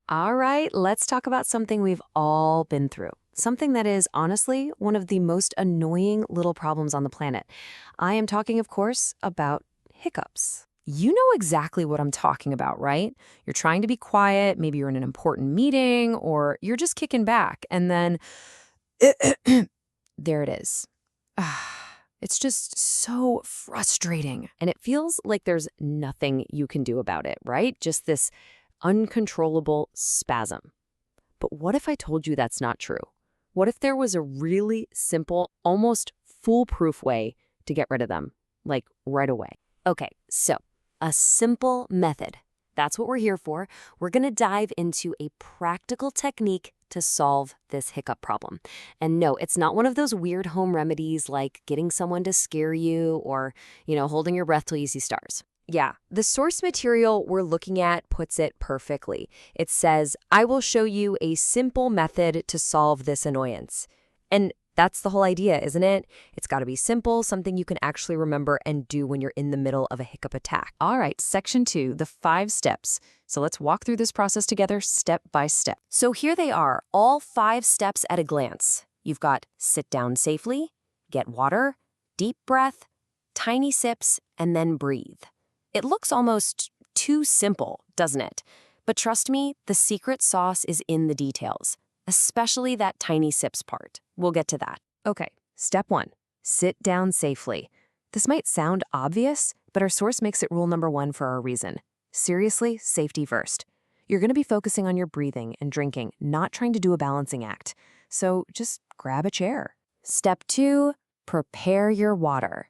All right, let's talk about something we've all been through. Something that is, honestly, one of the most annoying little problems on the planet. I am talking, of course, about hiccups. You know exactly what I'm talking about, right? You're trying to be quiet, maybe you're in an important meeting, or you're just kicking back, and then there it is. It's just so frustrating. And it feels like there's nothing you can do about it, right? Just this uncontrollable spasm. But what if I told you that's not true? What if there was a really simple, almost foolproof way to get rid of them, like right away? Okay, so a simple method. That's what we're here for. We're going to dive into a practical technique to solve this hiccup problem. And no, it's not one of those weird home remedies like getting someone to scare you or, holding your breath till you see stars. Yeah, the source material we're looking at puts it perfectly. It says, I will show you a simple method to solve this annoyance. And that's the whole idea, isn't it? It's got to be simple, something you can actually remember and do when you're in the middle of a hiccup attack. All right, section 2, the 5 steps. So let's walk through this process together step by step. So here they are, all 5 steps at a glance. You've got sit down safely, get water, deep breath, tiny sips, and then breathe. It looks almost too simple, doesn't it? But trust me, the secret sauce is in the details, especially that tiny sips part. We'll get to that. Okay, step 1, sit down safely. This might sound obvious, but our source makes it rule number 1 for a reason. Seriously, safety first. You're going to be focusing on your breathing and drinking, not trying to do a balancing act. So just grab a chair. Step 2, prepare your water.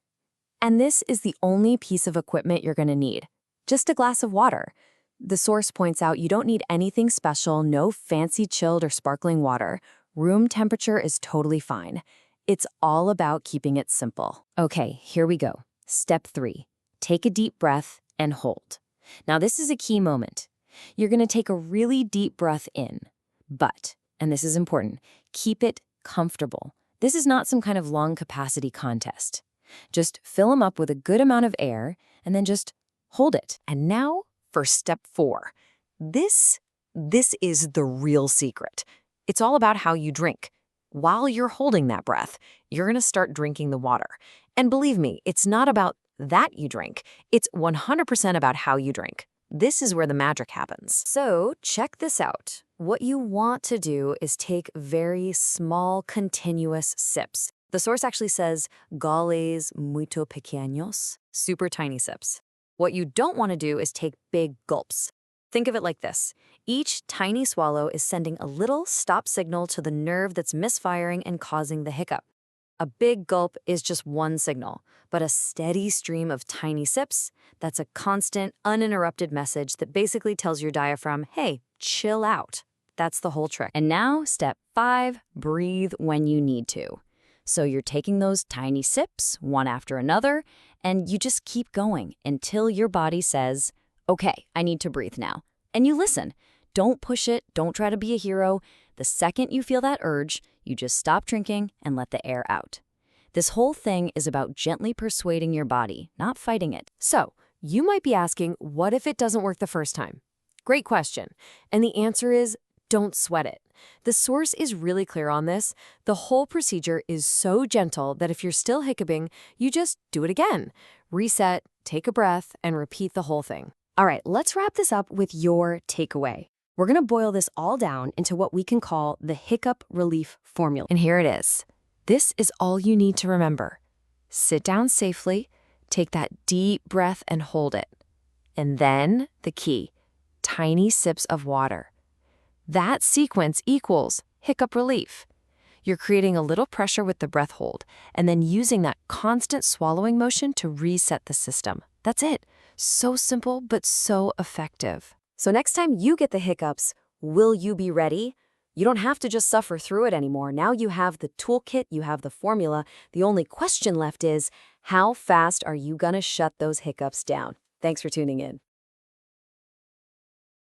And this is the only piece of equipment you're going to need. Just a glass of water. The source points out you don't need anything special, no fancy chilled or sparkling water. Room temperature is totally fine. It's all about keeping it simple. Okay, here we go. Step 3, take a deep breath and hold. Now this is a key moment. You're going to take a really deep breath in, but, and this is important, keep it comfortable. This is not some kind of lung capacity contest. Just fill them up with a good amount of air and then just hold it. And now for step 4. This is the real secret. It's all about how you drink. While you're holding that breath, you're going to start drinking the water. And believe me, it's not about that you drink. It's 100% about how you drink. This is where the magic happens. So check this out. What you want to do is take very small, continuous sips. The source actually says goles muito pequeños, super tiny sips. What you don't want to do is take big gulps. Think of it like this. Each tiny swallow is sending a little stop signal to the nerve that's misfiring and causing the hiccup. A big gulp is just one signal, but a steady stream of tiny sips, that's a constant, uninterrupted message that basically tells your diaphragm, hey, chill out. That's the whole trick. And now, step 5, breathe when you need to. So you're taking those tiny sips, one after another, and you just keep going until your body says, okay, I need to breathe now. And you listen. Don't push it. Don't try to be a hero. The second you feel that urge, you just stop drinking and let the air out. This whole thing is about gently persuading your body, not fighting it. So you might be asking, what if it doesn't work the first time? Great question. And the answer is, don't sweat it. The source is really clear on this. The whole procedure is so gentle that if you're still hiccuping, you just do it again. Reset, take a breath, and repeat the whole thing. All right, let's wrap this up with your takeaway. We're going to boil this all down into what we can call the hiccup relief formula. And here it is. This is all you need to remember. Sit down safely, take that deep breath and hold it. And then the key, tiny sips of water. That sequence equals hiccup relief. You're creating a little pressure with the breath hold and then using that constant swallowing motion to reset the system. That's it. So simple, but so effective. So next time you get the hiccups, will you be ready? You don't have to just suffer through it anymore. Now you have the toolkit, you have the formula. The only question left is, how fast are you gonna shut those hiccups down? Thanks for tuning in.